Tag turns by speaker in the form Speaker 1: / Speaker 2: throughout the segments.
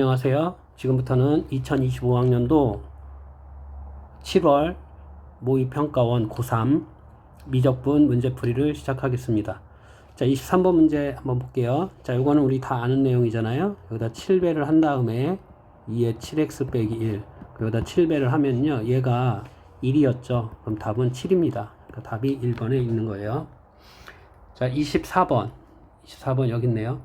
Speaker 1: 안녕하세요. 지금부터는 2025학년도 7월 모의평가원 고3 미적분 문제풀이를 시작하겠습니다. 자, 23번 문제 한번 볼게요. 자, 이거는 우리 다 아는 내용이잖아요. 여기다 7배를 한 다음에 2에 7x 빼기 1. 여기다 7배를 하면요. 얘가 1이었죠. 그럼 답은 7입니다. 그러니까 답이 1번에 있는 거예요. 자, 24번 여기 있네요.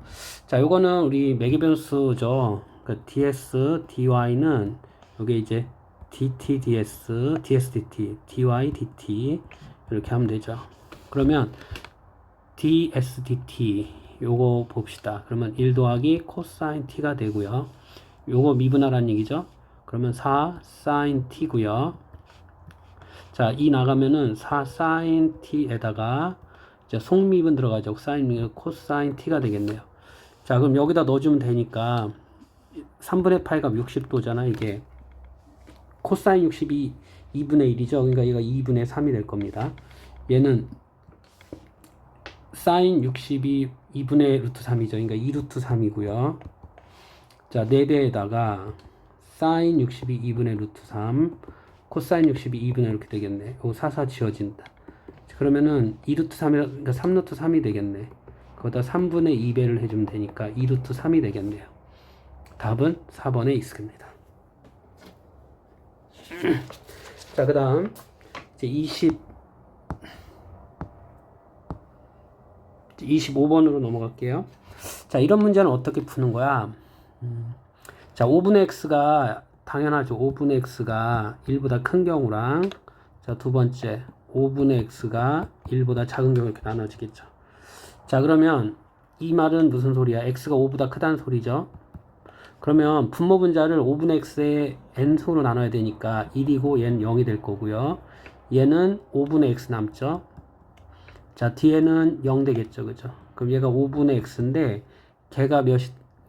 Speaker 1: 자, 요거는 우리 매개변수죠. 그 ds, dy는 여기 이제 dt, ds, ds, dt, dy, dt 이렇게 하면 되죠. 그러면 ds, dt 요거 봅시다. 그러면 1 더하기 코사인 t가 되고요. 요거 미분하라는 얘기죠. 그러면 4 sin t고요. 자, 이 나가면은 4 sin t에다가 이제 속미분 들어가죠. 사인, 코사인 t가 되겠네요. 자, 그럼 여기다 넣어주면 되니까 3분의 8가 60도잖아, 이게. 코사인 60이 2분의 1이죠. 그러니까 얘가 2분의 3이 될 겁니다. 얘는 사인 60이 2분의 루트 3이죠. 그러니까 2 루트 3이고요. 자, 4배에다가 사인 60이 2분의 루트 3, 코사인 60이 2분의 이렇게 되겠네. 요 사사 지워진다. 그러면은 2 루트 3이, 그러니까 3 루트 3이 되겠네. 거기다 3분의 2배를 해주면 되니까 2 루트 3이 되겠네요. 답은 4번에 있습니다. 자, 그 다음 이제 25번으로 넘어갈게요. 자, 이런 문제는 어떻게 푸는 거야? 자, 5분의 x가 당연하죠. 5분의 x가 1보다 큰 경우랑, 자, 두 번째 5분의 x가 1보다 작은 경우 이렇게 나눠지겠죠. 자, 그러면 이 말은 무슨 소리야? x가 5보다 크다는 소리죠. 그러면 분모 분자를 5분의 x의 n승으로 나눠야 되니까 1이고 얘는 0이 될 거고요. 얘는 5분의 x 남죠. 자, 뒤에는 0 되겠죠. 그죠? 그럼 얘가 5분의 x인데 걔가 몇이,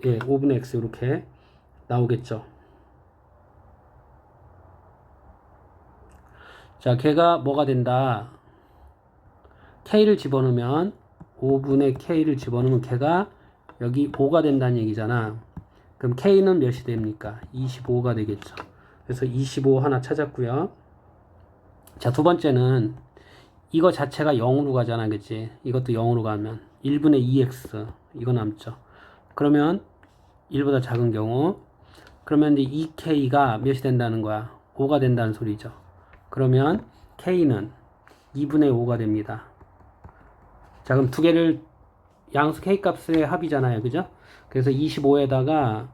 Speaker 1: 예, 5분의 x 이렇게 나오겠죠. 자, 걔가 뭐가 된다? k를 집어넣으면 5분의 k를 집어넣으면 걔가 여기 5가 된다는 얘기잖아. 그럼 k는 몇이 됩니까? 25가 되겠죠. 그래서 25 하나 찾았고요. 자, 두 번째는 이거 자체가 0으로 가잖아. 그치? 이것도 0으로 가면 1분의 2x 이거 남죠. 그러면 1보다 작은 경우, 그러면 이제 2k가 몇이 된다는 거야? 5가 된다는 소리죠. 그러면 k는 2분의 5가 됩니다. 자, 그럼 두 개를 양수 k 값의 합이잖아요. 그죠? 그래서 25에다가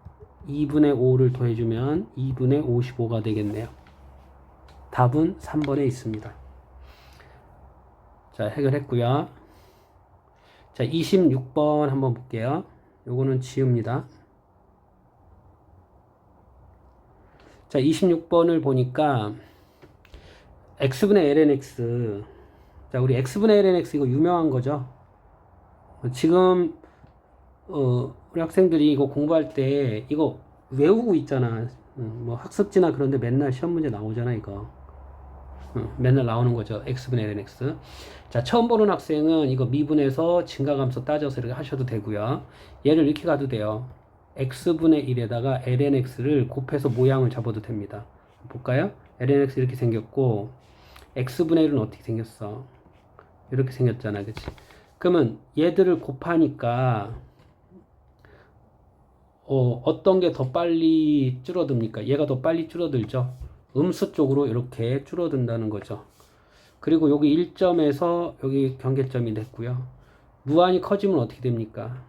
Speaker 1: 2분의 5를 더해주면 2분의 55가 되겠네요. 답은 3번에 있습니다. 자, 해결했고요. 자, 26번 한번 볼게요. 요거는 지웁니다. 자, 26번을 보니까 x분의 lnx, 자, 우리 x분의 lnx 이거 유명한 거죠. 지금 우리 학생들이 이거 공부할 때 이거 외우고 있잖아. 뭐 학습지나 그런데 맨날 시험 문제 나오잖아, 이거. 맨날 나오는 거죠. x분의 lnx. 자, 처음 보는 학생은 이거 미분해서 증가감소 따져서 이렇게 하셔도 되고요. 얘를 이렇게 가도 돼요. x분의 1에다가 lnx를 곱해서 모양을 잡아도 됩니다. 볼까요? lnx 이렇게 생겼고 x분의 1은 어떻게 생겼어? 이렇게 생겼잖아, 그치? 그러면 얘들을 곱하니까 어떤 게 더 빨리 줄어듭니까? 얘가 더 빨리 줄어들죠. 음수 쪽으로 이렇게 줄어든다는 거죠. 그리고 여기 1점에서 여기 경계점이 됐고요. 무한히 커지면 어떻게 됩니까?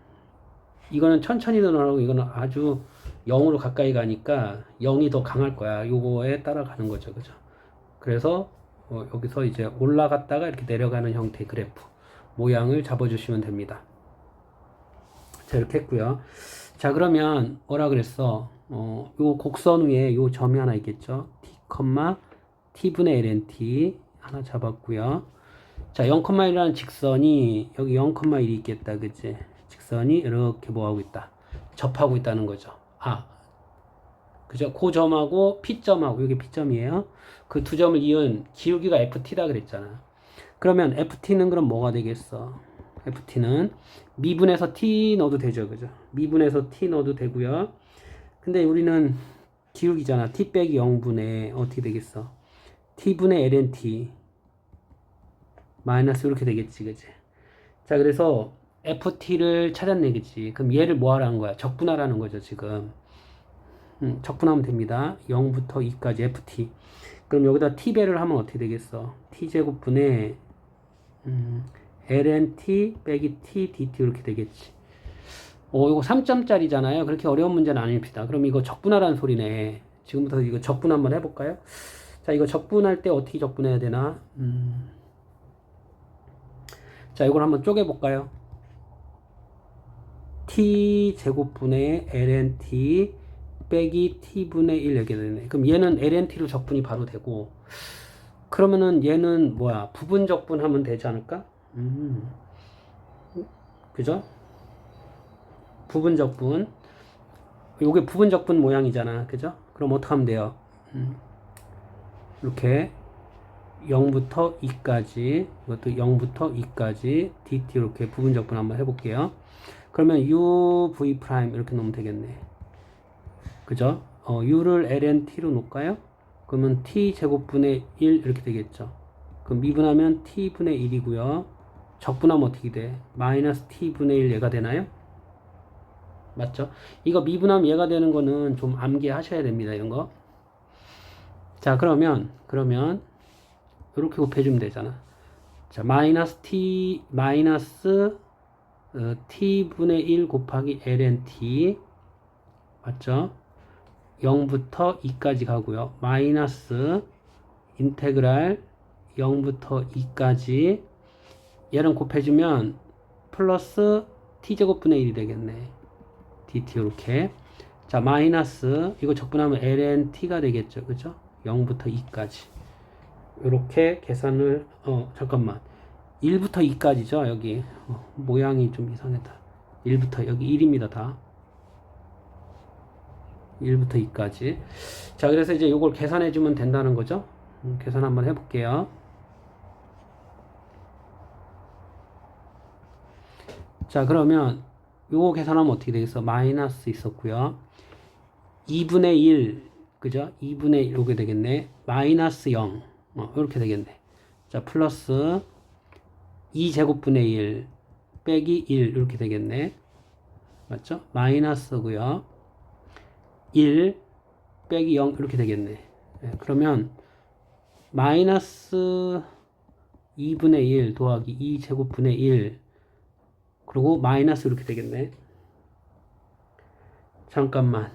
Speaker 1: 이거는 천천히 늘어나고 이거는 아주 0으로 가까이 가니까 0이 더 강할 거야. 요거에 따라가는 거죠. 그죠? 그래서 여기서 이제 올라갔다가 이렇게 내려가는 형태의 그래프 모양을 잡아주시면 됩니다. 자, 이렇게 했고요. 자, 그러면 뭐라 그랬어? 요 곡선 위에 요 점이 하나 있겠죠? t, t분의 lnt 하나 잡았고요. 자, 0,1이라는 직선이 여기 0,1이 있겠다. 그치? 직선이 이렇게 뭐하고 있다? 접하고 있다는 거죠. 아, 그죠? 그 점하고 P점하고 이게 P점이에요. 그 두 점을 이은 기울기가 FT다 그랬잖아. 그러면 FT는 그럼 뭐가 되겠어? FT는 미분해서 T 넣어도 되죠. 그죠? 미분해서 T 넣어도 되고요. 근데 우리는 기울기잖아. t 빼기 0분의 어떻게 되겠어? t분의 ln/t 마이너스 이렇게 되겠지, 그지? 자, 그래서 ft를 찾아내겠지. 그럼 얘를 뭐 하라는 거야? 적분하라는 거죠, 지금. 적분하면 됩니다. 0부터 2까지 ft. 그럼 여기다 t배를 하면 어떻게 되겠어? t제곱분의 ln/t 빼기 t dt 이렇게 되겠지. 이거 3점짜리잖아요. 그렇게 어려운 문제는 아닙니다. 그럼 이거 적분하라는 소리네. 지금부터 이거 적분 한번 해볼까요? 자, 이거 적분할 때 어떻게 적분해야 되나? 자, 이걸 한번 쪼개볼까요? t 제곱분의 ln/t 빼기 t분의 1 이렇게 되네. 그럼 얘는 ln/t로 적분이 바로 되고, 그러면은 얘는 뭐야? 부분 적분하면 되지 않을까? 그죠? 부분 적분. 요게 부분 적분 모양이잖아. 그죠? 그럼 어떻게 하면 돼요? 이렇게 0부터 2까지, 이것도 0부터 2까지 dt 이렇게 부분 적분 한번 해볼게요. 그러면 uv' 이렇게 놓으면 되겠네. 그죠? u를 ln/t로 놓을까요? 그러면 t 제곱분의 1 이렇게 되겠죠. 그럼 미분하면 t분의 1이고요. 적분하면 어떻게 돼? 마이너스 t분의 1 얘가 되나요? 맞죠? 이거 미분하면 얘가 되는 거는 좀 암기하셔야 됩니다. 이런 거. 자, 그러면 이렇게 곱해주면 되잖아. 자, 마이너스 t분의 1 곱하기 ln/t 맞죠? 0부터 2까지 가고요. 마이너스 인테그랄 0부터 2까지 얘랑 곱해주면 플러스 t제곱분의 1이 되겠네. dt 이렇게. 자, 마이너스 이거 적분하면 ln/t가 되겠죠. 그죠? 0부터 2까지. 이렇게 계산을 잠깐만. 1부터 2까지죠. 여기 모양이 좀 이상하다. 1부터 여기 1입니다. 다. 1부터 2까지. 자, 그래서 이제 이걸 계산해 주면 된다는 거죠. 계산 한번 해볼게요. 자, 그러면 요거 계산하면 어떻게 되겠어? 마이너스 있었고요. 2분의 1, 그죠? 2분의 1 이렇게 되겠네. 마이너스 0, 이렇게 되겠네. 자, 플러스 2제곱분의 1 빼기 1 이렇게 되겠네. 맞죠? 마이너스고요. 1 빼기 0 이렇게 되겠네. 네, 그러면 마이너스 2분의 1 더하기 2제곱분의 1 그리고 마이너스 이렇게 되겠네. 잠깐만.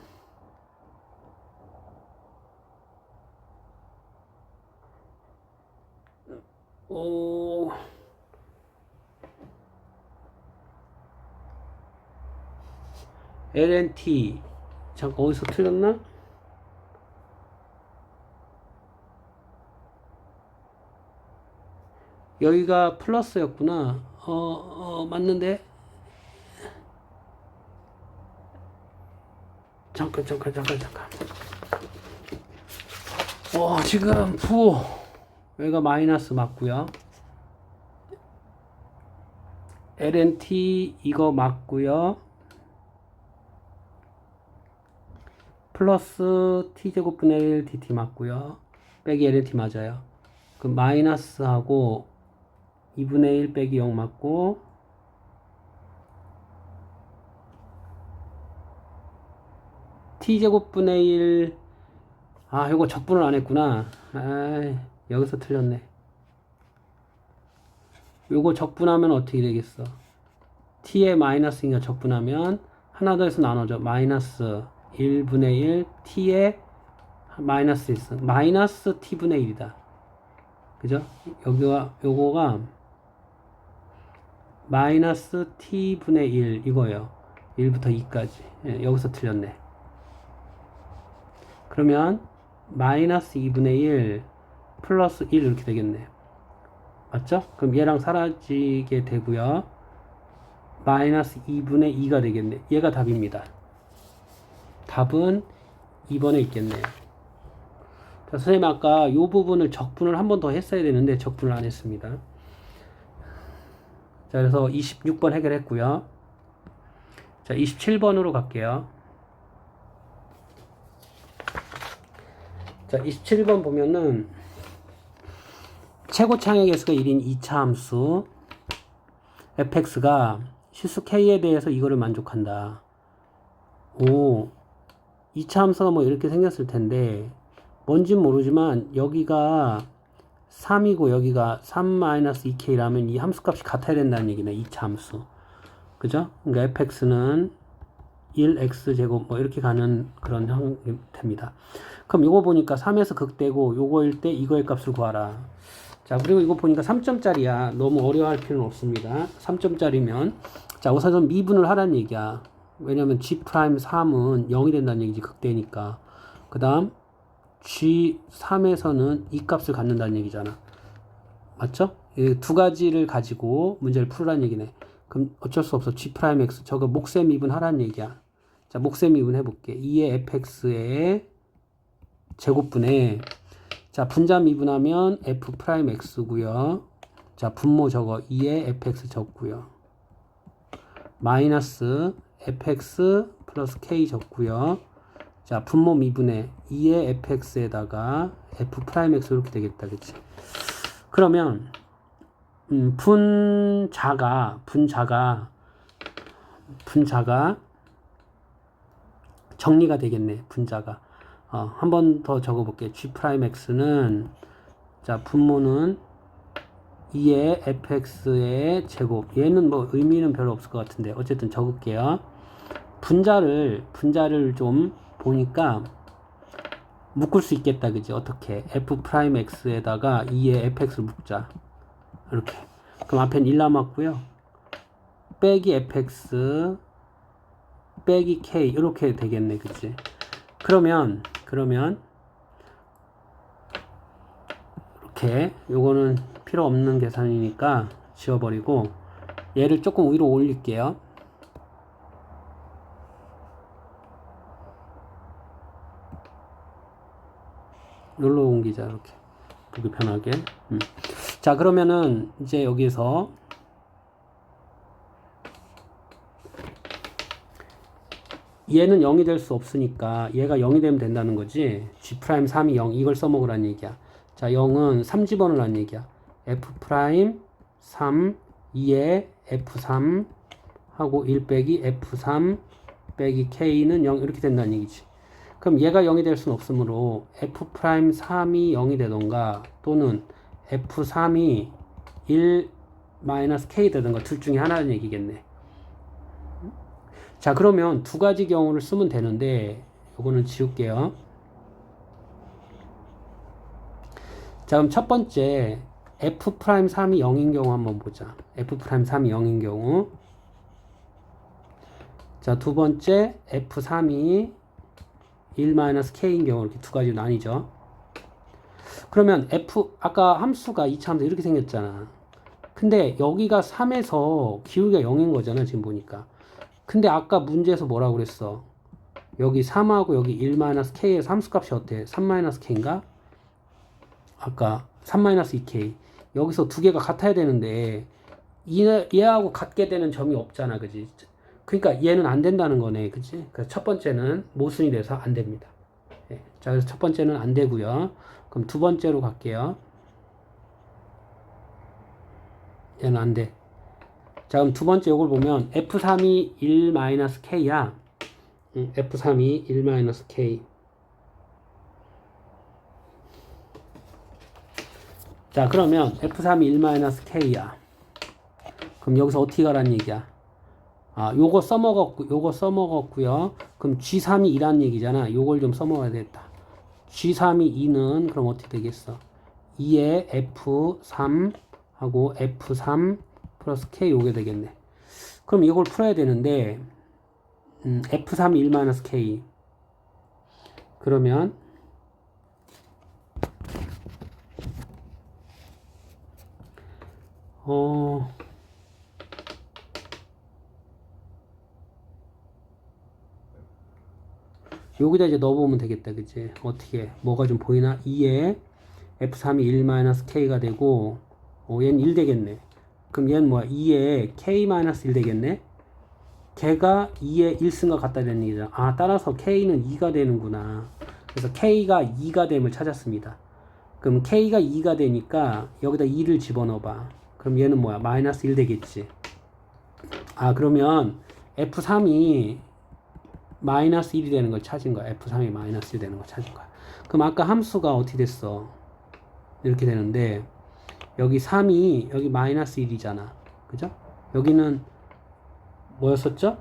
Speaker 1: ln/t 잠깐 어디서 틀렸나? 여기가 플러스였구나. 맞는데? 잠깐. 지금 여기가 마이너스 맞고요. ln/t 이거 맞고요. 플러스 t제곱분의 1 dt 맞고요. 빼기 ln/t 맞아요. 그럼 마이너스하고 2분의 1 빼기 0 맞고 t제곱분의 1 이거 적분을 안 했구나. 여기서 틀렸네. 요거 적분하면 어떻게 되겠어? t에 마이너스니까 적분하면 하나 더해서 나눠져. 마이너스 1분의 1 t에 마이너스 있어. 마이너스 t분의 1이다. 그죠? 요거가 마이너스 t분의 1 이거예요. 1부터 2까지. 여기서 틀렸네. 그러면 마이너스 2분의 1 플러스 1 이렇게 되겠네. 맞죠? 그럼 얘랑 사라지게 되고요. 마이너스 2분의 2가 되겠네. 얘가 답입니다. 답은 2번에 있겠네요. 자, 선생님 아까 이 부분을 적분을 한 번 더 했어야 되는데 적분을 안 했습니다. 자, 그래서 26번 해결했고요. 자, 27번으로 갈게요. 자, 27번 보면은 최고 창의 개수가 1인 2차 함수 fx가 실수 k에 대해서 이거를 만족한다. 오, 2차 함수가 뭐 이렇게 생겼을 텐데 뭔진 모르지만 여기가 3이고 여기가 3-2k라면 이 함수값이 같아야 된다는 얘기네. 2차 함수. 그죠? 그러니까 fx는 1x제곱 뭐 이렇게 가는 그런 형태입니다. 그럼 이거 보니까 3에서 극대고 요거일 때 이거의 값을 구하라. 자, 그리고 이거 보니까 3점짜리야. 너무 어려워할 필요는 없습니다. 3점짜리면 자, 우선 미분을 하라는 얘기야. 왜냐면 G'3은 0이 된다는 얘기지. 극대니까. 그 다음 G3에서는 이 값을 갖는다는 얘기잖아. 맞죠? 이 두 가지를 가지고 문제를 풀으라는 얘기네. 그럼 어쩔 수 없어. G'X 저거 목세 미분 하라는 얘기야. 자, 목세 미분 해볼게. 2의 fx의 제곱분에 자, 분자 미분하면 f'x고요. 자, 분모 저거 2의 fx 적고요. 마이너스 fx 플러스 k 적고요. 자, 분모 미분에 2의 fx에다가 f'x 이렇게 되겠다. 그치? 그러면 분자가 정리가 되겠네. 분자가. 한 번 더 적어볼게. G'X는 자, 분모는 2의 fx의 제곱. 얘는 뭐 의미는 별로 없을 것 같은데 어쨌든 적을게요. 분자를 좀 보니까 묶을 수 있겠다. 그지? 어떻게? f'x에다가 2의 fx를 묶자. 이렇게. 그럼 앞엔 1 남았고요. 빼기 fx 빼기 k 이렇게 되겠네. 그치? 그러면 이렇게 요거는 필요 없는 계산이니까 지워버리고 얘를 조금 위로 올릴게요. 여기로 옮기자. 이렇게 보기 편하게. 자, 그러면은 이제 여기서 얘는 0이 될 수 없으니까 얘가 0이 되면 된다는 거지. G'3이 0 이걸 써먹으라는 얘기야. 자, 0은 3 집어넣으라는 얘기야. F'3 2에 F3 하고 1 빼기 F3 빼기 K는 0 이렇게 된다는 얘기지. 그럼 얘가 0이 될 수는 없으므로 F'3이 0이 되던가 또는 F3이 1-K 되던가 둘 중에 하나는 얘기겠네. 자, 그러면 두 가지 경우를 쓰면 되는데 요거는 지울게요. 자, 그럼 첫 번째 F'3이 0인 경우 한번 보자. F'3이 0인 경우. 자, 두 번째 F3이 1-K인 경우 이렇게 두 가지로 나뉘죠. 그러면 아까 함수가 2차 함수 이렇게 생겼잖아. 근데 여기가 3에서 기울기가 0인 거잖아, 지금 보니까. 근데 아까 문제에서 뭐라고 그랬어? 여기 3하고 여기 1-K의 함수값이 어때? 3-K인가? 아까 3-2K. 여기서 두 개가 같아야 되는데 얘하고 같게 되는 점이 없잖아, 그지? 그러니까 얘는 안 된다는 거네, 그치? 그래서 첫 번째는 모순이 돼서 안 됩니다. 네. 자, 그래서 첫 번째는 안 되고요. 그럼 두 번째로 갈게요. 얘는 안 돼. 자, 그럼 두 번째 요걸 보면 F3이 1-K야. F3이 1-K. 자, 그러면 F3이 1-K야. 그럼 여기서 어떻게 가라는 얘기야? 요거 써먹었고요. 그럼 G3이 2라는 얘기잖아. 요걸 좀 써먹어야 되겠다. G3이 2는 그럼 어떻게 되겠어? 2에 F3 하고 F3 플러스 K 요게 되겠네. 그럼 이걸 풀어야 되는데 F3이 1-K. 그러면 여기다 이제 넣어보면 되겠다. 그치? 어떻게 뭐가 좀 보이나? 2에 F3이 1-K가 되고 얘는 1 되겠네. 그럼 얘는 뭐야? 2에 K-1 되겠네? 걔가 2에 1승과 같다 되는 얘기잖아. 따라서 K는 2가 되는구나. 그래서 K가 2가 됨을 찾았습니다. 그럼 K가 2가 되니까 여기다 2를 집어넣어봐. 그럼 얘는 뭐야? 마이너스 1 되겠지. 아, 그러면 F3이 마이너스 1이 되는 걸 찾은 거야. F3이 마이너스 1 되는 걸 찾은 거야. 그럼 아까 함수가 어떻게 됐어? 이렇게 되는데 여기 3이 여기 마이너스 1이잖아. 그죠? 여기는 뭐였었죠?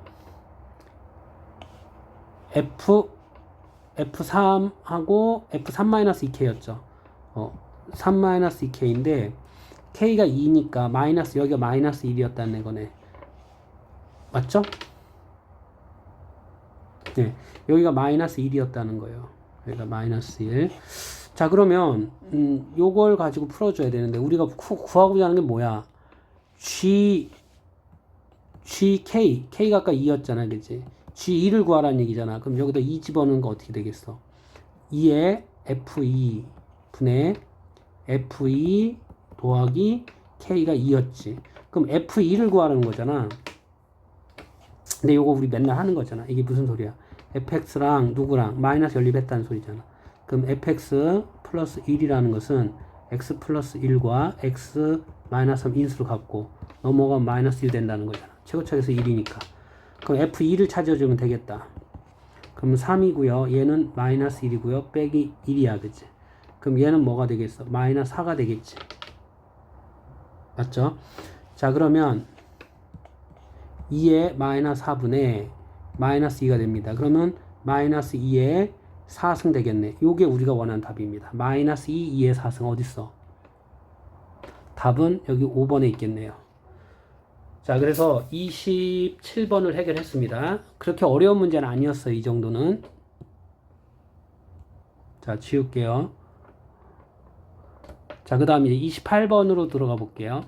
Speaker 1: F3하고 F3-2K였죠. 3-2K인데 K가 2니까 마이너스 여기가 마이너스 1이었다는 거네. 맞죠? 네, 여기가 마이너스 1이었다는 거예요. 여기가 마이너스 1. 자, 그러면 요걸 가지고 풀어줘야 되는데 우리가 구하고자 하는 게 뭐야? K가 아까 2였잖아, 그치? G2를 구하라는 얘기잖아. 그럼 여기다 2 집어넣는 거 어떻게 되겠어? 2에 F2 분의 F2 더하기 K가 2였지. 그럼 F2를 구하라는 거잖아. 근데 요거 우리 맨날 하는 거잖아. 이게 무슨 소리야? fx랑 누구랑 마이너스 연립했다는 소리잖아. 그럼 fx 플러스 1이라는 것은 x 플러스 1과 x 마이너스 3 인수를 갖고 넘어가면 마이너스 1 된다는 거잖아. 최고차에서 1이니까. 그럼 f2를 찾아주면 되겠다. 그럼 3이고요. 얘는 마이너스 1이고요. 빼기 1이야. 그치? 그럼 얘는 뭐가 되겠어? 마이너스 4가 되겠지. 맞죠? 자, 그러면 2의 마이너스 4분의 마이너스 2가 됩니다. 그러면 마이너스 2의 4승 되겠네. 요게 우리가 원하는 답입니다. 마이너스 2, 2의 4승 어딨어? 답은 여기 5번에 있겠네요. 자, 그래서 27번을 해결했습니다. 그렇게 어려운 문제는 아니었어요. 이 정도는. 자, 지울게요. 자, 그 다음 이제 28번으로 들어가 볼게요.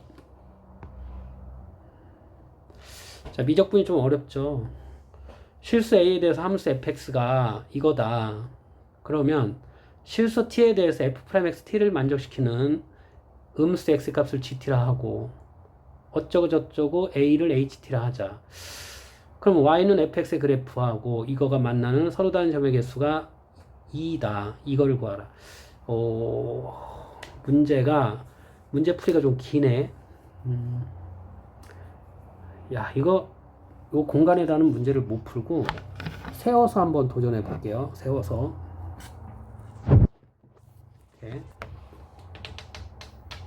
Speaker 1: 자, 미적분이 좀 어렵죠. 실수 A에 대해서 함수 fx가 이거다. 그러면 실수 T에 대해서 f'xt를 만족시키는 음수 x값을 gt라 하고 어쩌고 저쩌고 A를 ht라 하자. 그럼 y는 fx의 그래프하고 이거가 만나는 서로 다른 점의 개수가 2다. 이거를 구하라. 문제 풀이가 좀 기네. 야, 요 공간에다는 문제를 못 풀고 세워서 한번 도전해 볼게요. 세워서. 이렇게.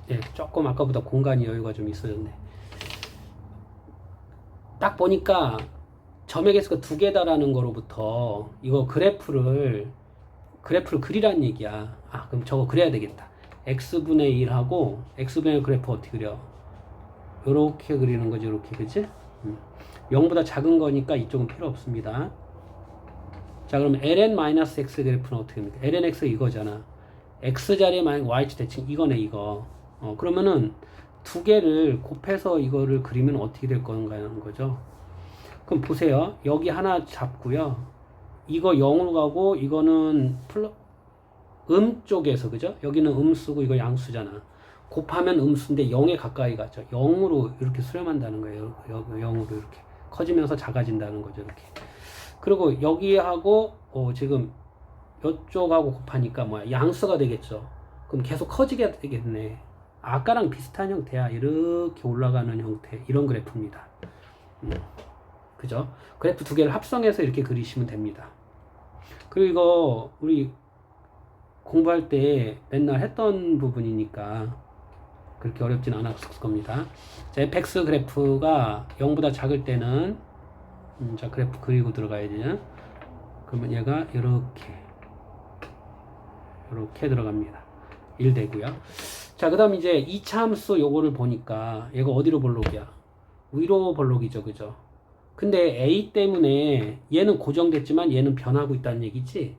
Speaker 1: 예, 조금 아까보다 공간이 여유가 좀 있어졌네. 딱 보니까 점의 개수가 2개다라는 거로부터 이거 그래프를 그리라는 얘기야. 아, 그럼 저거 그려야 되겠다. x분의 1하고 x분의 1 그래프 어떻게 그려? 요렇게 그리는 거지, 요렇게, 그치? 0보다 작은 거니까 이쪽은 필요 없습니다. 자, 그럼 ln-x 그래프는 어떻게 됩니까? lnx 이거잖아. x자리에 만약 y축 대칭 이거네, 이거. 그러면은 두 개를 곱해서 이거를 그리면 어떻게 될 건가 하는 거죠. 그럼 보세요. 여기 하나 잡고요. 이거 0으로 가고 이거는 쪽에서, 그죠? 여기는 음수고 이거 양수잖아. 곱하면 음수인데 0에 가까이 가죠. 0으로 이렇게 수렴한다는 거예요. 0으로 이렇게 커지면서 작아진다는 거죠. 이렇게. 그리고 여기하고 지금 이쪽하고 곱하니까 뭐야? 양수가 되겠죠. 그럼 계속 커지게 되겠네. 아까랑 비슷한 형태야. 이렇게 올라가는 형태. 이런 그래프입니다. 그죠? 그래프 두 개를 합성해서 이렇게 그리시면 됩니다. 그리고 이거 우리 공부할 때 맨날 했던 부분이니까 그렇게 어렵진 않았을 겁니다. 자, fx 그래프가 0보다 작을 때는 자, 그래프 그리고 들어가야지. 그러면 얘가 이렇게 들어갑니다. 1 되고요. 자, 그 다음 이제 2차 함수 요거를 보니까 얘가 어디로 볼록이야? 위로 볼록이죠, 그죠? 근데 A 때문에 얘는 고정됐지만 얘는 변하고 있다는 얘기지?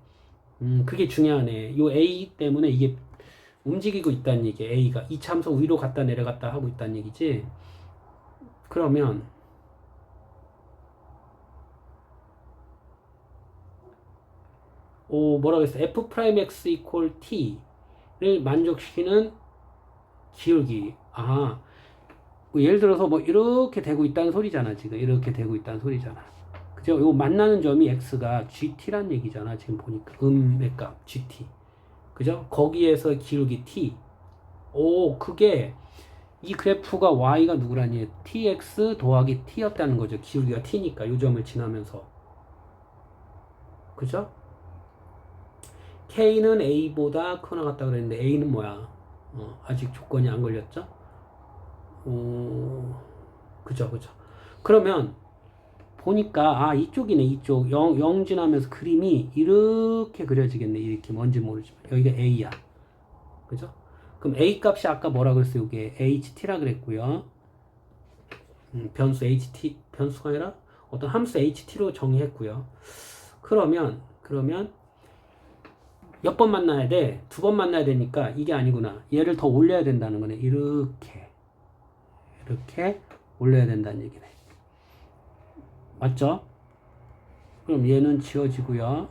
Speaker 1: 그게 중요하네. 요 A 때문에 이게 움직이고 있다는 얘기야. A가 2차 함수 위로 갔다 내려갔다 하고 있다는 얘기지? 그러면 뭐라고 했어? f'x equal t를 만족시키는 기울기. 예를 들어서 뭐 이렇게 되고 있다는 소리잖아. 지금 이렇게 되고 있다는 소리잖아. 그죠? 요 만나는 점이 x가 gt란 얘기잖아. 지금 보니까 음의 값 gt. 그죠? 거기에서 기울기 t. 오, 그게 이 그래프가 y가 누구라니? tx 더하기 t였다는 거죠. 기울기가 t니까 요 점을 지나면서. 그죠? k는 a보다 크거나 같다 그랬는데 a는 뭐야? 아직 조건이 안 걸렸죠? 그죠, 그죠. 그러면 보니까 이쪽이네. 이쪽 0 지나면서 그림이 이렇게 그려지겠네. 이렇게 뭔지 모르지만 여기가 a야. 그죠? 그럼 a 값이 아까 뭐라 그랬어요? 이게 ht라 그랬고요. 변수 ht 변수가 아니라 어떤 함수 ht로 정의했고요. 그러면 몇 번 만나야 돼? 2번 만나야 되니까 이게 아니구나. 얘를 더 올려야 된다는 거네. 이렇게 올려야 된다는 얘기네. 맞죠? 그럼 얘는 지워지고요.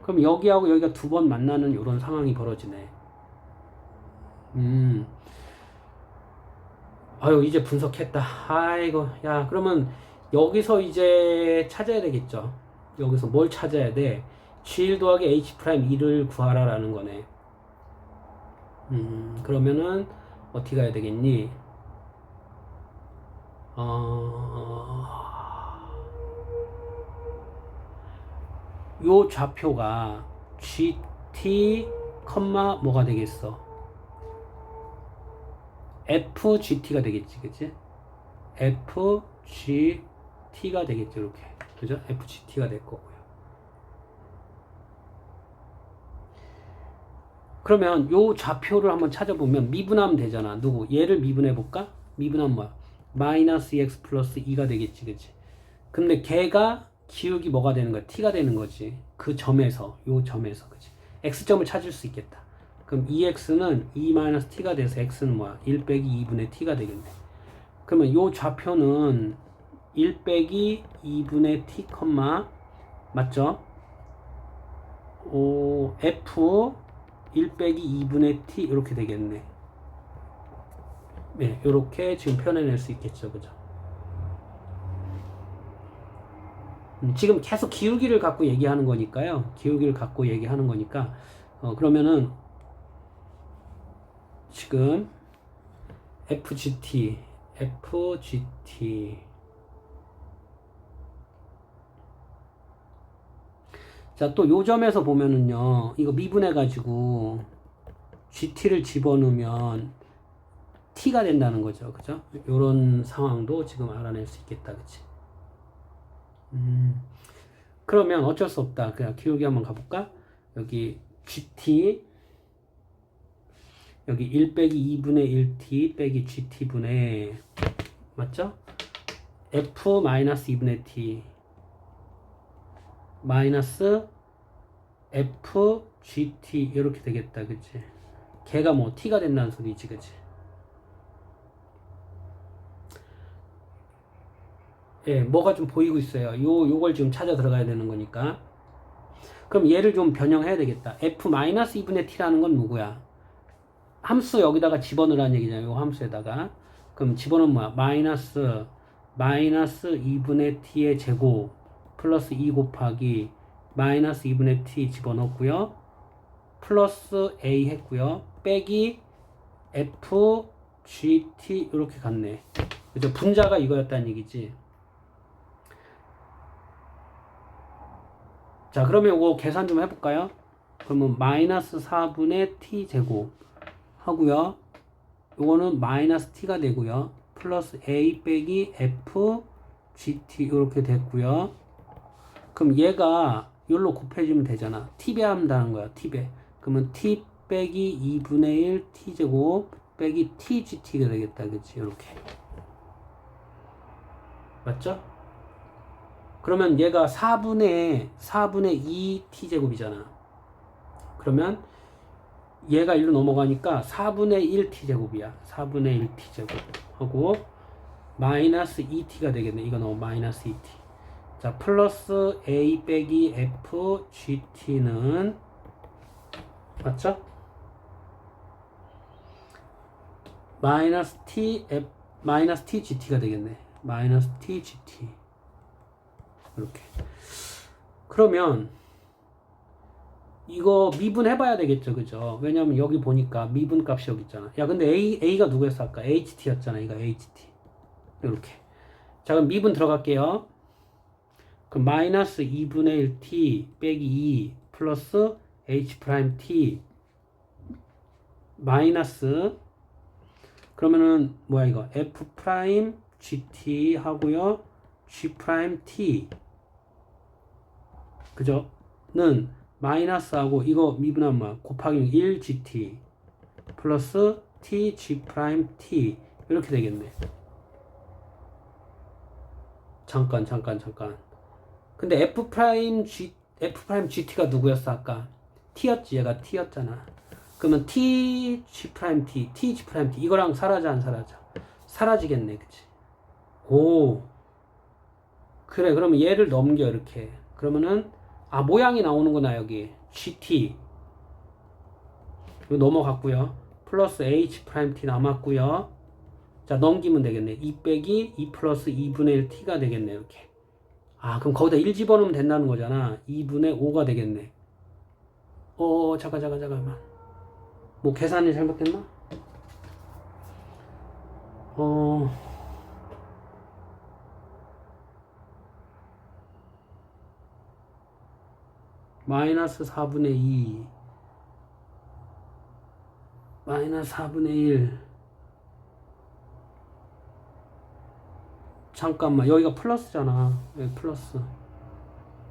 Speaker 1: 그럼 여기하고 여기가 2번 만나는 이런 상황이 벌어지네. 아유, 이제 분석했다. 아이고, 야, 그러면 여기서 이제 찾아야 되겠죠. 여기서 뭘 찾아야 돼? G1 더하기 H'2를 구하라라는 거네. 그러면은 어떻게 가야 되겠니? 요 좌표가 GT, 뭐가 되겠어? FGT가 되겠지, 그치? FGT가 되겠죠, 이렇게. 그죠? FGT가 될 거고요. 그러면 요 좌표를 한번 찾아보면 미분하면 되잖아. 누구? 얘를 미분해 볼까? 미분하면 뭐야? 마이너스 2x 플러스 2가 되겠지, 그치? 근데 걔가 기울기 뭐가 되는 거야? t가 되는 거지. 그 점에서, 요 점에서, 그치? x점을 찾을 수 있겠다. 그럼 2x는 2-t가 돼서 x는 뭐야? 1 빼기 2분의 t가 되겠네. 그러면 요 좌표는 1 빼기 2분의 t, 맞죠? f 1 빼기 2분의 t 이렇게 되겠네. 네, 이렇게 지금 표현해낼 수 있겠죠, 그죠? 지금 계속 기울기를 갖고 얘기하는 거니까요. 기울기를 갖고 얘기하는 거니까 그러면은 지금 FGT 자, 또 요 점에서 보면은요, 이거 미분해가지고 GT를 집어넣으면 T가 된다는 거죠. 그죠? 요런 상황도 지금 알아낼 수 있겠다. 그치? 그러면 어쩔 수 없다. 그냥 기울기 한번 가볼까? 여기 GT, 여기 1 빼기 2분의 1T 빼기 GT분의, 맞죠? F 마이너스 2분의 T 마이너스 F, GT 이렇게 되겠다. 그치? 걔가 뭐 T가 된다는 소리지. 그치? 예, 뭐가 좀 보이고 있어요. 요걸 지금 찾아 들어가야 되는 거니까. 그럼 얘를 좀 변형해야 되겠다. F-2분의 T라는 건 누구야? 함수 여기다가 집어넣으라는 얘기잖아요. 요 함수에다가. 그럼 집어넣으면 뭐야? 마이너스 2분의 T의 제곱 플러스 2 곱하기 마이너스 2분의 T 집어넣고요. 플러스 A 했고요. 빼기 F, GT 이렇게 갔네. 그죠? 분자가 이거였다는 얘기지. 자, 그러면 이거 계산 좀 해볼까요? 그러면 마이너스 4분의 t 제곱 하고요. 이거는 마이너스 t가 되고요. 플러스 a 빼기 f gt 이렇게 됐고요. 그럼 얘가 여기로 곱해주면 되잖아. t 배한다는 거야. t 배. 그러면 t 빼기 2분의 1 t 제곱 빼기 t gt가 되겠다. 그치? 이렇게. 맞죠? 그러면 얘가 4분의 2 t제곱이잖아. 그러면 얘가 1로 넘어가니까 4분의 1 t제곱이야. 4분의 1 t제곱 하고 마이너스 2t가 되겠네. 이거 넣으면 마이너스 2t. 자, 플러스 a 빼기 f gt는 맞죠? 마이너스 t gt가 되겠네. 마이너스 t gt 이렇게. 그러면 이거 미분 해봐야 되겠죠, 그죠? 왜냐면 여기 보니까 미분 값이 여기 있잖아. 야, 근데 A가 누구였어? 아까 HT였잖아. 이거 HT. 이렇게. 자, 그럼 미분 들어갈게요. 그럼 마이너스 2분의 1t 빼기 2 플러스 h 프라임 t 마이너스 그러면은 뭐야 이거 f 프라임 gt 하고요 g 프라임 t 그죠? 는 마이너스하고 이거 미분하면 뭐야 곱하기 1 gt 플러스 t g 프라임 t 이렇게 되겠네. 잠깐 근데 f 프라임 gt가 누구였어 아까? t였지. 얘가 t였잖아. 그러면 t g 프라임 t g 프라임 t 이거랑 사라져 안 사라져? 사라지겠네, 그치? 오, 그래. 그러면 얘를 넘겨 이렇게. 그러면은 모양이 나오는구나 여기 gt 이거 넘어갔고요. 플러스 h 프라임 t 남았고요. 자 넘기면 되겠네. 2 빼기 2 플러스 2분의 1 t가 되겠네 이렇게. 그럼 거기다 1 집어넣으면 된다는 거잖아. 2분의 5가 되겠네. 잠깐만. 뭐 계산이 잘못됐나? 마이너스 4분의 2 마이너스 4분의 1 잠깐만 여기가 플러스잖아. 여기 플러스.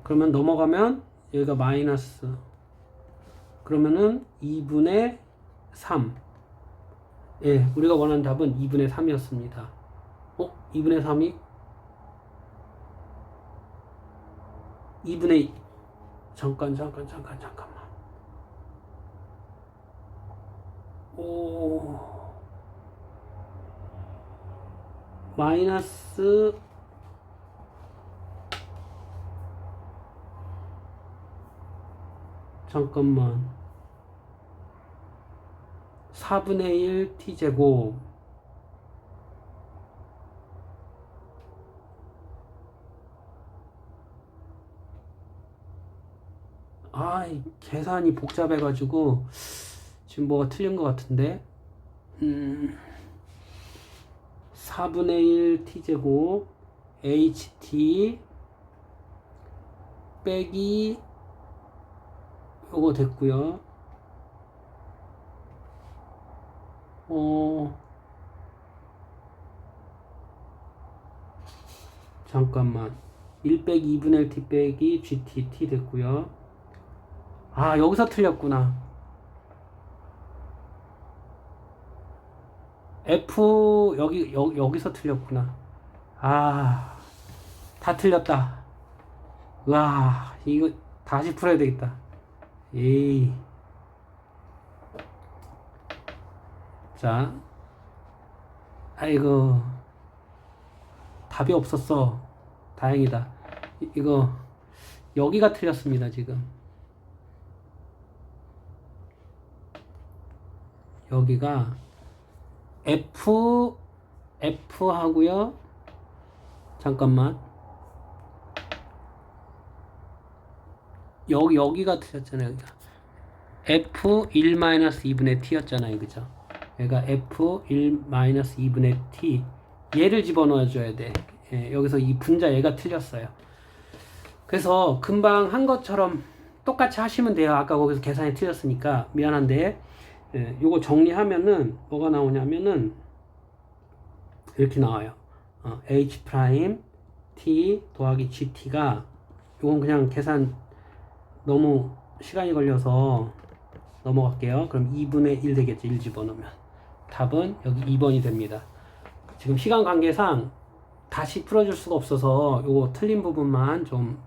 Speaker 1: 그러면 넘어가면 여기가 마이너스. 그러면은 2분의 3. 예, 우리가 원하는 답은 2분의 3이었습니다. 2분의 3이 2분의 2. 잠깐만. 마이너스 잠깐만 4분의 1 t제곱 계산이 복잡해가지고 지금 뭐가 틀린 것 같은데 4분의 1 t제곱 ht 빼기 요거 됐고요. 잠깐만 1 빼기 2분의 1 t 빼기 gt t 됐고요. 여기서 틀렸구나. F 여기서 틀렸구나. 다 틀렸다. 와, 이거 다시 풀어야 되겠다. 에이. 자, 아이고 답이 없었어. 다행이다. 이거 여기가 틀렸습니다 지금. 여기가 F 하고요. 잠깐만. 여기가 틀렸잖아요. F1-2분의 t였잖아요. 그죠? 얘가 F1-2분의 t. 얘를 집어넣어 줘야 돼. 여기서 이 분자 얘가 틀렸어요. 그래서 금방 한 것처럼 똑같이 하시면 돼요. 아까 거기서 계산이 틀렸으니까 미안한데 요거 정리하면은 뭐가 나오냐면은 이렇게 나와요. h 프라임 t 더하기 gt가 요건 그냥 계산 너무 시간이 걸려서 넘어갈게요. 그럼 2분의 1 되겠죠. 1 집어넣으면 답은 여기 2번이 됩니다. 지금 시간 관계상 다시 풀어줄 수가 없어서 요거 틀린 부분만 좀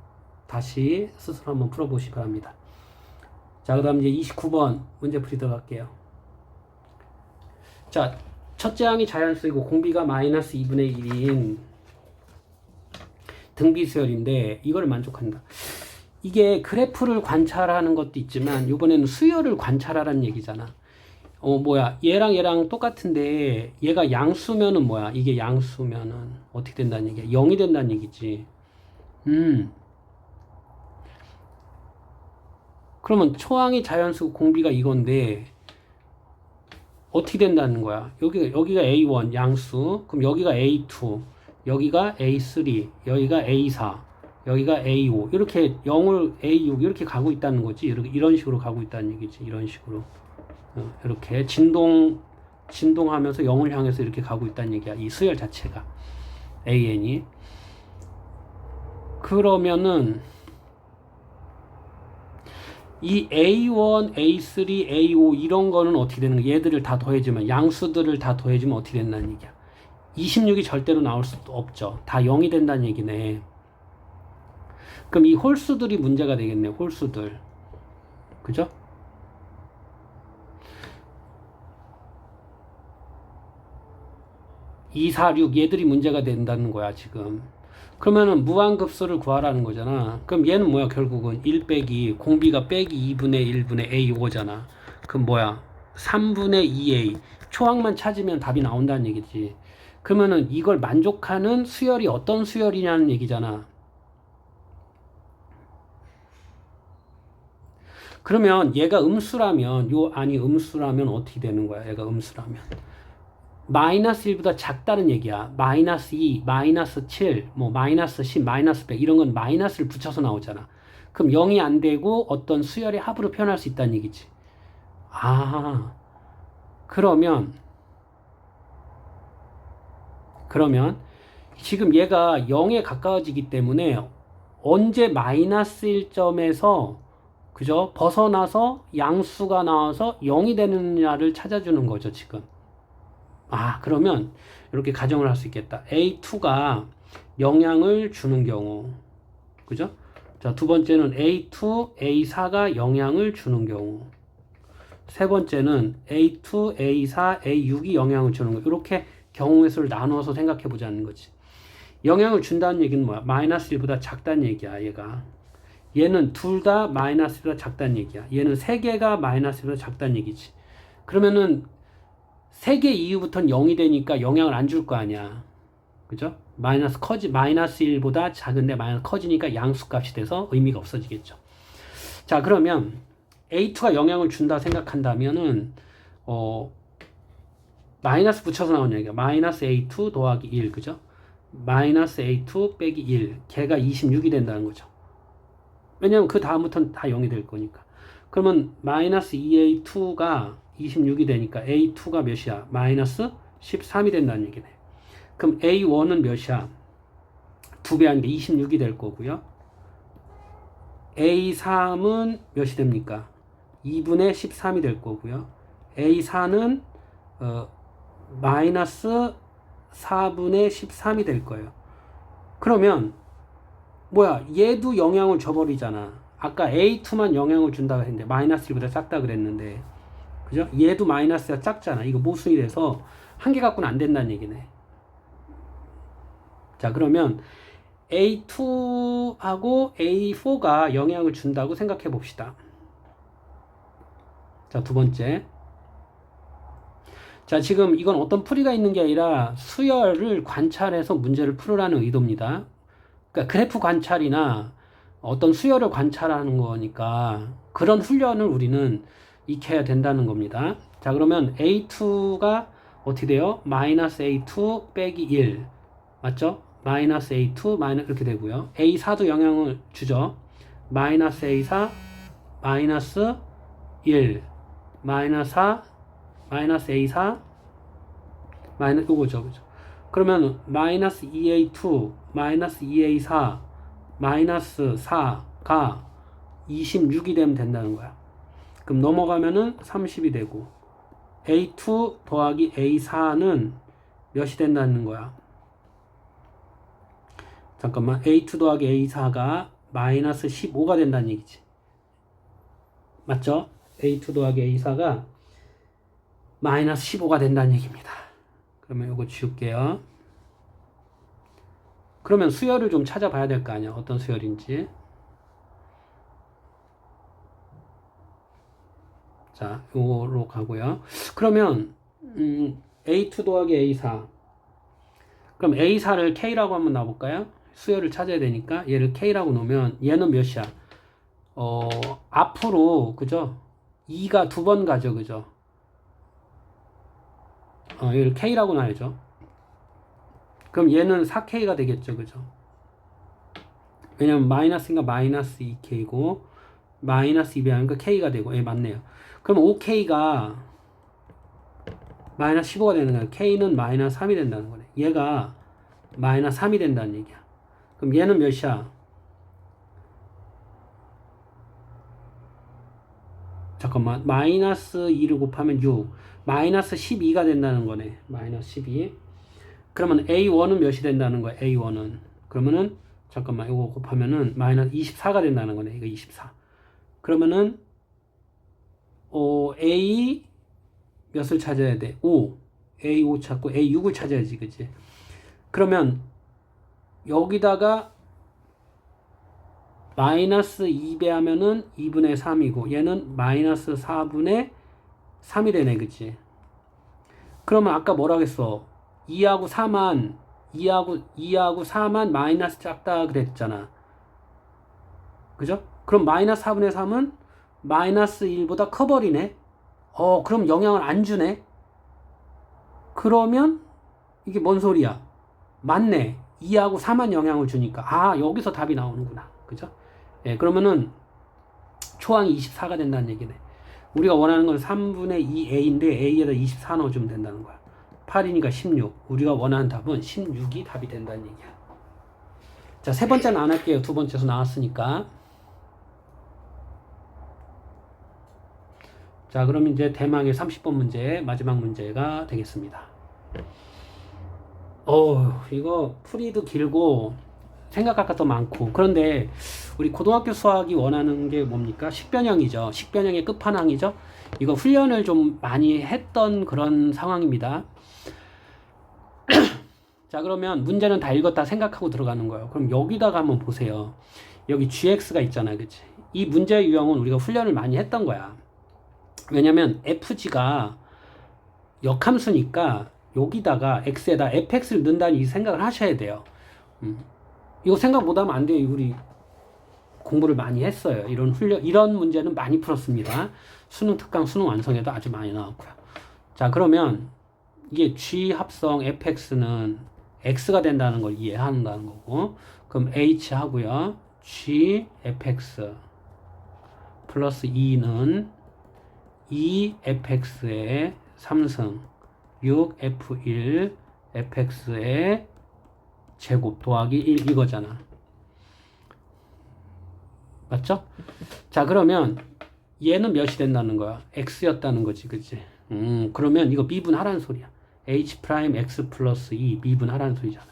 Speaker 1: 다시 스스로 한번 풀어보시기 바랍니다. 자, 그 다음 이제 29번 문제풀이 들어갈게요. 자, 첫째 항이 자연수이고 공비가 마이너스 2분의 1인 등비수열인데 이걸 만족한다. 이게 그래프를 관찰하는 것도 있지만 이번에는 수열을 관찰하라는 얘기잖아. 얘랑 똑같은데 얘가 양수면은 뭐야? 이게 양수면은 어떻게 된다는 얘기야? 0이 된다는 얘기지. 그러면 초항의 자연수 공비가 이건데 어떻게 된다는 거야? 여기가 A1 양수, 그럼 여기가 A2, 여기가 A3, 여기가 A4, 여기가 A5 이렇게 0을 A6 이렇게 가고 있다는 거지. 이런 식으로 가고 있다는 얘기지. 이런 식으로 이렇게 진동하면서 0을 향해서 이렇게 가고 있다는 얘기야. 이 수열 자체가 AN이. 그러면은 이 A1, A3, A5 이런 거는 어떻게 되는 거야? 얘들을 다 더해주면 양수들을 다 더해주면 어떻게 된다는 얘기야? 26이 절대로 나올 수도 없죠. 다 0이 된다는 얘기네. 그럼 이 홀수들이 문제가 되겠네. 홀수들. 그죠? 이, 4, 6 얘들이 문제가 된다는 거야 지금. 그러면은 무한급수를 구하라는 거잖아. 그럼 얘는 뭐야? 결국은 1 빼기 공비가 빼기 2분의 1분의 A5잖아. 그럼 뭐야? 3분의 2A 초항만 찾으면 답이 나온다는 얘기지. 그러면은 이걸 만족하는 수열이 어떤 수열이냐는 얘기잖아. 그러면 얘가 음수라면 요 안이 음수라면 어떻게 되는 거야? 얘가 음수라면 마이너스 1보다 작다는 얘기야. 마이너스 2, 마이너스 7, 뭐 마이너스 10, 마이너스 100 이런 건 마이너스를 붙여서 나오잖아. 그럼 0이 안 되고 어떤 수열의 합으로 표현할 수 있다는 얘기지. 아, 그러면 지금 얘가 0에 가까워지기 때문에 언제 마이너스 1점에서 그죠? 벗어나서 양수가 나와서 0이 되느냐를 찾아주는 거죠, 지금. 아, 그러면 이렇게 가정을 할 수 있겠다. A2가 영향을 주는 경우. 그죠? 자, 두 번째는 A2, A4가 영향을 주는 경우. 세 번째는 A2, A4, A6이 영향을 주는 거. 이렇게 경우의 수를 나누어서 생각해 보자는 거지. 영향을 준다는 얘기는 뭐야? 마이너스 1보다 작다는 얘기야, 얘가. 얘는 둘 다 마이너스 1보다 작다는 얘기야. 얘는 세 개가 마이너스 1보다 작다는 얘기지. 그러면은 3개 이후부터는 0이 되니까 영향을 안 줄 거 아니야. 그죠? 마이너스 1보다 작은데 마이너스 커지니까 양수값이 돼서 의미가 없어지겠죠. 자, 그러면 A2가 영향을 준다 생각한다면은, 마이너스 붙여서 나오는 얘기야. 마이너스 A2 더하기 1, 그죠? 마이너스 A2 빼기 1. 걔가 26이 된다는 거죠. 왜냐면 그 다음부터는 다 0이 될 거니까. 그러면 마이너스 2A2가 26이 되니까 A2가 몇이야? 마이너스 13이 된다는 얘기네. 그럼 A1은 몇이야? 2배 하니까 26이 될 거고요. A3은 몇이 됩니까? 2분의 13이 될 거고요. A4는 마이너스 4분의 13이 될 거예요. 그러면 뭐야? 얘도 영향을 줘버리잖아. 아까 A2만 영향을 준다고 했는데 마이너스 1보다 작다 그랬는데 그죠? 얘도 마이너스가 작잖아. 이거 모순이 돼서 한 개 갖고는 안 된다는 얘기네. 자, 그러면 A2하고 A4가 영향을 준다고 생각해 봅시다. 자, 두 번째. 자, 지금 이건 어떤 풀이가 있는 게 아니라 수열을 관찰해서 문제를 풀으라는 의도입니다. 그러니까 그래프 관찰이나 어떤 수열을 관찰하는 거니까 그런 훈련을 우리는 익혀야 된다는 겁니다. 자, 그러면 A2가 어떻게 돼요? 마이너스 A2 빼기 1 맞죠? 마이너스 A2 마이너스 이렇게 되고요. A4도 영향을 주죠. 마이너스 A4 마이너스 1 마이너스 4 마이너스 A4 마이너스 요거죠. 그죠? 그러면 마이너스 2A2 마이너스 2A4 마이너스 4가 26이 되면 된다는 거야. 그럼 넘어가면은 30이 되고 A2 더하기 A4는 몇이 된다는 거야? 잠깐만, A2 더하기 A4가 마이너스 15가 된다는 얘기지. 맞죠? A2 더하기 A4가 마이너스 15가 된다는 얘기입니다. 그러면 이거 지울게요. 그러면 수열을 좀 찾아봐야 될 거 아니야. 어떤 수열인지. 자, 요거로 가고요. 그러면 A2 더하기 A4. 그럼 A4를 K라고 한번 놔볼까요? 수열을 찾아야 되니까 얘를 K라고 놓으면 얘는 몇이야? 앞으로, 그죠? 2가 두 번 가죠, 그죠? 얘를 K라고 놔야죠. 그럼 얘는 4K가 되겠죠, 그죠? 왜냐면 마이너스인가 마이너스 2K고, 마이너스 2배 하니까 K가 되고, 예, 맞네요. 그럼 5K가 마이너스 15가 되는 거예요. K는 마이너스 3이 된다는 거네. 얘가 마이너스 3이 된다는 얘기야. 그럼 얘는 몇이야? 잠깐만, 마이너스 2를 곱하면 6, 마이너스 12가 된다는 거네. 마이너스 12. 그러면 A1은 몇이 된다는 거야? A1은. 그러면은, 잠깐만, 이거 곱하면은 마이너스 24가 된다는 거네. 이거 24. 그러면은, A 몇을 찾아야 돼? 5. A5 찾고 A6을 찾아야지, 그치? 그러면, 여기다가 마이너스 2배 하면은 2분의 3이고 얘는 마이너스 4분의 3이 되네, 그치? 그러면 아까 뭐라 그랬어? 2하고 4만 마이너스 작다 그랬잖아, 그죠? 그럼 마이너스 4분의 3은 마이너스 1보다 커버리네. 그럼 영향을 안 주네. 그러면 이게 뭔 소리야? 맞네. 2하고 4만 영향을 주니까 여기서 답이 나오는구나, 그죠? 예, 그러면은 초항이 24가 된다는 얘기네. 우리가 원하는 건 3분의 2a인데 a에다 24 넣어주면 된다는 거야. 8이니까 16. 우리가 원하는 답은 16이 답이 된다는 얘기야. 자, 세 번째는 안 할게요. 두 번째에서 나왔으니까. 자, 그럼 이제 대망의 30번 문제, 마지막 문제가 되겠습니다. 이거 풀이도 길고 생각할 것도 많고. 그런데 우리 고등학교 수학이 원하는 게 뭡니까? 식변형이죠. 식변형의 끝판왕이죠. 이거 훈련을 좀 많이 했던 그런 상황입니다. 자, 그러면 문제는 다 읽었다 생각하고 들어가는 거예요. 그럼 여기다가 한번 보세요. 여기 gx가 있잖아요, 그치? 이 문제 유형은 우리가 훈련을 많이 했던 거야. 왜냐면 fg가 역함수니까 여기다가 x에다 fx를 넣는다는 이 생각을 하셔야 돼요. 이거 생각 못하면 안 돼요. 우리 공부를 많이 했어요. 이런 문제는 많이 풀었습니다. 수능 특강, 수능 완성에도 아주 많이 나왔고요. 자, 그러면 이게 g 합성 fx는 x가 된다는 걸 이해한다는 거고, 그럼 h 하고요. g fx 플러스 2는 2fx의 3승 6f1 fx의 제곱 더하기 1 이거잖아. 맞죠? 자, 그러면 얘는 몇이 된다는 거야? x였다는 거지, 그치? 그러면 이거 미분하라는 소리야. h 프라임 x 플러스 2 미분하라는 소리잖아.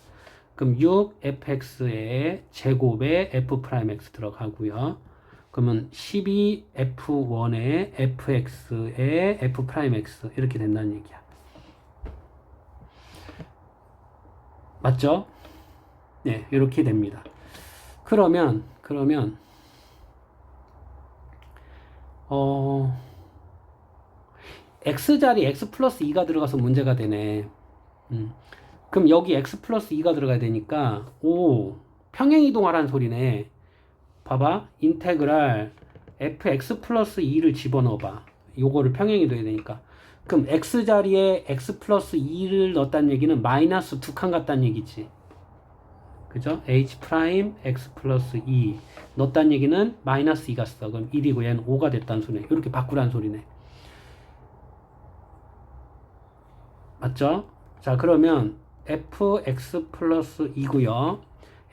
Speaker 1: 그럼 6fx의 제곱에 f 프라임 x 들어가고요. 그러면 12f1의 fx의 f 프라임 x 이렇게 된다는 얘기야. 맞죠? 네, 이렇게 됩니다. 그러면 x자리 x 플러스 2가 들어가서 문제가 되네. 그럼 여기 x 플러스 2가 들어가야 되니까 평행이동하라는 소리네. 봐봐, 인테그랄 fx 플러스 2를 집어넣어봐. 요거를 평행이동해야 되니까. 그럼 x자리에 x 플러스 2를 넣었다는 얘기는 마이너스 2칸 같다는 얘기지. 그죠? h 프라임 x 플러스 2 넣었다는 얘기는 마이너스 2가 써. 그럼 1이고 얘는 5가 됐다는 소리네. 이렇게 바꾸라는 소리네. 맞죠? 자, 그러면 fx 플러스 2고요.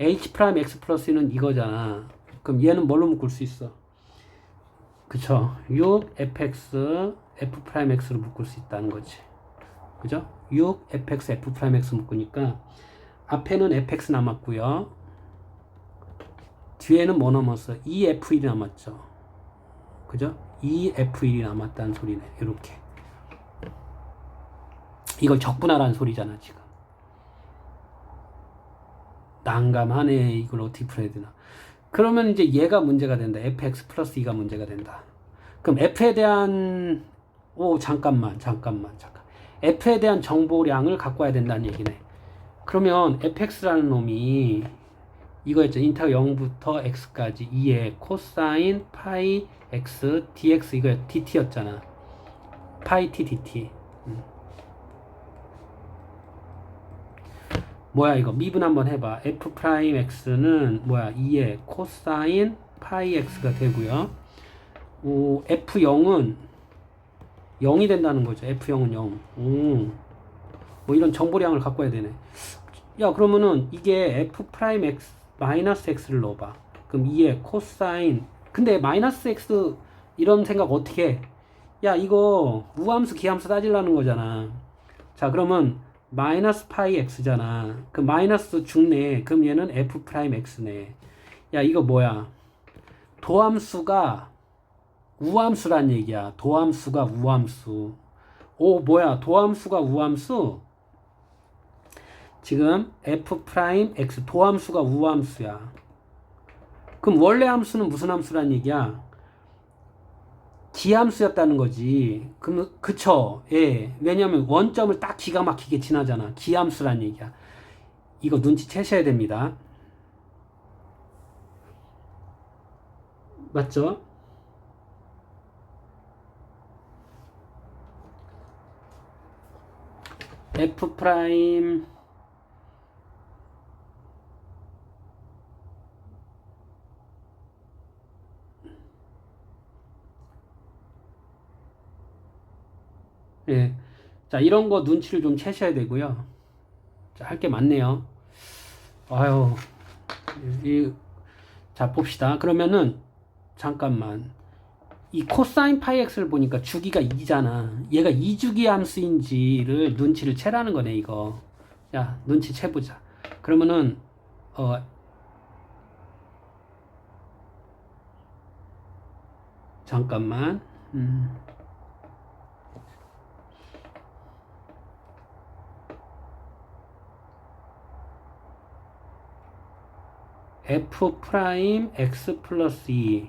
Speaker 1: h 프라임 x 플러스 2는 이거잖아. 그럼 얘는 뭘로 묶을 수 있어? 그쵸? 6fx f 프라임 x로 묶을 수 있다는 거지. 그죠? 6fx f 프라임 x 묶으니까 앞에는 fx 남았고요. 뒤에는 뭐 남았어? 2f1이 남았죠. 그죠? 2f1이 남았다는 소리네. 이렇게. 이걸 적분하라는 소리잖아, 지금. 난감하네. 이걸 어떻게 풀어야 되나. 그러면 이제 얘가 문제가 된다. fx 플러스 2가 문제가 된다. 그럼 f에 대한 잠깐만. f에 대한 정보량을 갖고 와야 된다는 얘기네. 그러면 fx라는 놈이 이거였죠. 인테그랄 0부터 x까지 2의 코사인 파이 x dx 이거 dt였잖아. 파이 t dt. 뭐야 이거 미분 한번 해봐. f 프라임 x는 뭐야 2의 코사인 파이 x가 되고요. f0은 0이 된다는 거죠. f0은 0. 뭐 이런 정보량을 갖고 와야 되네. 야 그러면은 이게 f 프라임 x 마이너스 x를 넣어봐. 그럼 2의 코사인. 근데 마이너스 x 이런 생각 어떻게 해? 야 이거 우함수 기함수 따지려는 거잖아. 자 그러면 마이너스 파이 x잖아. 그 마이너스 죽네. 그럼 얘는 f 프라임 x네. 야 이거 뭐야? 도함수가 우함수란 얘기야. 도함수가 우함수. 오 뭐야? 도함수가 우함수? 지금 f 프라임 x 도함수가 우함수야. 그럼 원래 함수는 무슨 함수란 얘기야? 기함수였다는 거지. 그럼 그쵸? 예. 왜냐면 원점을 딱 기가 막히게 지나잖아. 기함수란 얘기야. 이거 눈치채셔야 됩니다. 맞죠? f 프라임 예. 자, 이런 거 눈치를 좀 채셔야 되고요. 자, 할 게 많네요. 아유. 자, 봅시다. 그러면은 잠깐만. 이 코사인 파이 x를 보니까 주기가 2잖아. 얘가 2주기 함수인지를 눈치를 채라는 거네, 이거. 야, 눈치 채보자. 그러면은 잠깐만. f 프라임 x 플러스 2는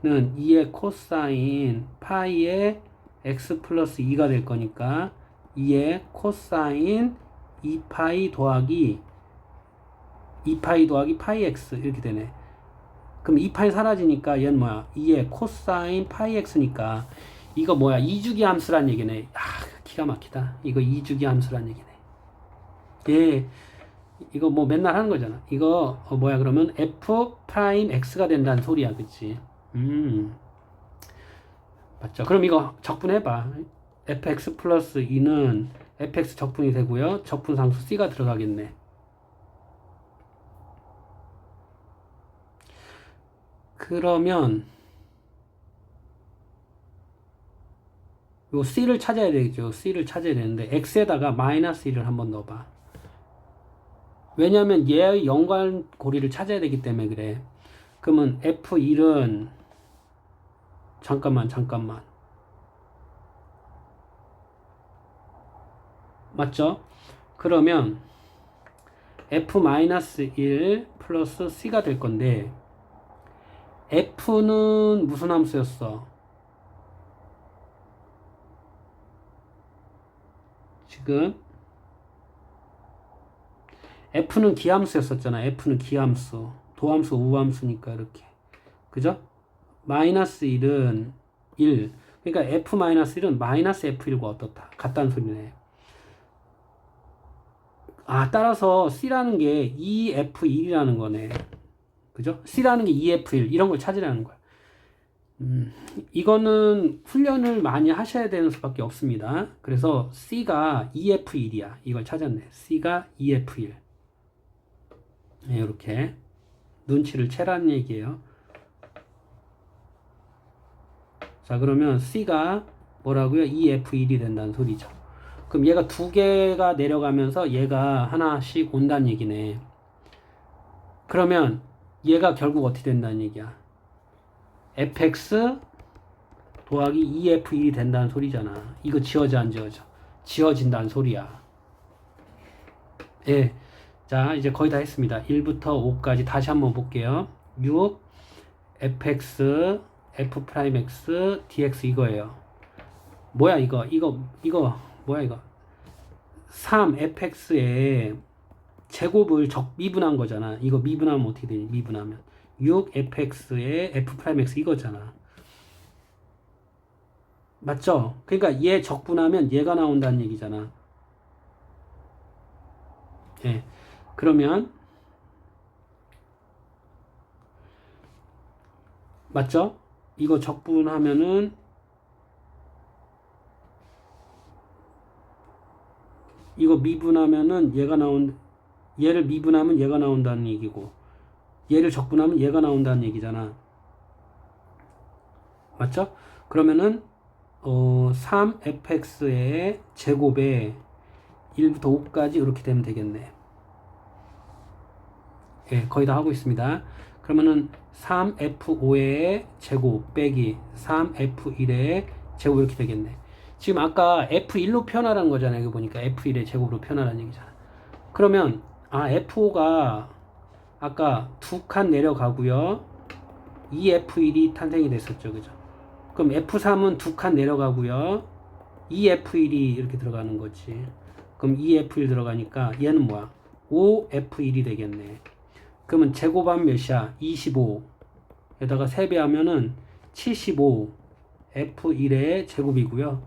Speaker 1: 2의 코사인 파이의 x 플러스 2가 될 거니까 2의 코사인 2파이 더하기 파이 x 이렇게 되네. 그럼 2파이 사라지니까 얘는 뭐야? 2의 코사인 파이 x니까 이거 뭐야? 2주기 함수란 얘기네. 아, 기가 막히다. 이거 2주기 함수란 얘기네. 예. 이거 뭐 맨날 하는 거잖아. 이거 뭐야 그러면 f 프라임 x가 된다는 소리야, 그치? 맞죠? 그럼 이거 적분해봐. fx 플러스 2는 fx 적분이 되고요. 적분상수 c가 들어가겠네. 그러면 요 c를 찾아야 되겠죠. c를 찾아야 되는데 x에다가 마이너스 1을 한번 넣어봐. 왜냐하면 얘의 연관고리를 찾아야 되기 때문에 그래. 그러면 F1은 잠깐만 맞죠? 그러면 F-1 플러스 C가 될 건데 F는 무슨 함수였어? 지금 F는 기함수였었잖아. F는 기함수. 도함수, 우함수니까 이렇게. 그죠? 마이너스 1은 1. 그러니까 F-1은 마이너스 F1과 어떻다. 같다는 소리네. 아, 따라서 C라는 게 2F1이라는 거네. 그죠? C라는 게 2F1. 이런 걸 찾으라는 거야. 이거는 훈련을 많이 하셔야 되는 수밖에 없습니다. 그래서 C가 2F1이야. 이걸 찾았네. C가 2F1. 네, 이렇게 눈치를 채라는 얘기예요. 자, 그러면 C가 뭐라고요? 2F1이 된다는 소리죠. 그럼 얘가 두 개가 내려가면서 얘가 하나씩 온다는 얘기네. 그러면 얘가 결국 어떻게 된다는 얘기야? fx 더하기 2f1이 된다는 소리잖아. 이거 지워져 안 지워져? 지워진다는 소리야. 예. 자, 이제 거의 다 했습니다. 1부터 5까지 다시 한번 볼게요. 6 fx f'x dx 이거예요. 뭐야 이거 뭐야 이거? 3 fx에 제곱을 미분한 거잖아. 이거 미분하면 어떻게 되니? 미분하면 6fx에 f'x 이거잖아. 맞죠? 그러니까 얘 적분하면 얘가 나온다는 얘기잖아. 예. 그러면 맞죠? 이거 적분하면은 이거 미분하면은 얘를 미분하면 얘가 나온다는 얘기고 얘를 적분하면 얘가 나온다는 얘기잖아. 맞죠? 그러면은 3fx의 제곱에 1부터 5까지 이렇게 되면 되겠네. 예, 거의 다 하고 있습니다. 그러면은 3f5의 제곱 빼기 3f1의 제곱 이렇게 되겠네. 지금 아까 f1로 표현하라는 거잖아요. 여기 보니까 f1의 제곱으로 표현하라는 얘기잖아. 그러면 f5가 아까 2칸 내려가고요. 2f1이 탄생이 됐었죠. 그죠? 그럼 f3은 2칸 내려가고요. 2f1이 이렇게 들어가는 거지. 그럼 2f1 들어가니까 얘는 뭐야? 5f1이 되겠네. 그러면 제곱하면 몇이야? 25에다가 3배하면은 75 f1의 제곱이고요.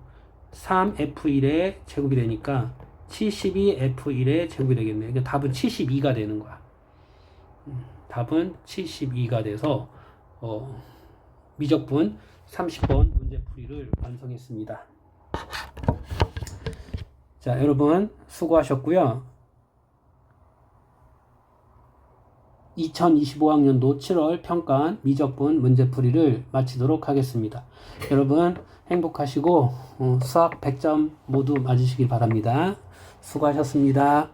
Speaker 1: 3f1의 제곱이 되니까 72f1의 제곱이 되겠네. 그러니까 답은 72가 되는 거야. 답은 72가 돼서 미적분 30번 문제풀이를 완성했습니다. 자, 여러분 수고하셨고요. 2025학년도 7월 평가한 미적분 문제풀이를 마치도록 하겠습니다. 여러분 행복하시고 수학 100점 모두 맞으시길 바랍니다. 수고하셨습니다.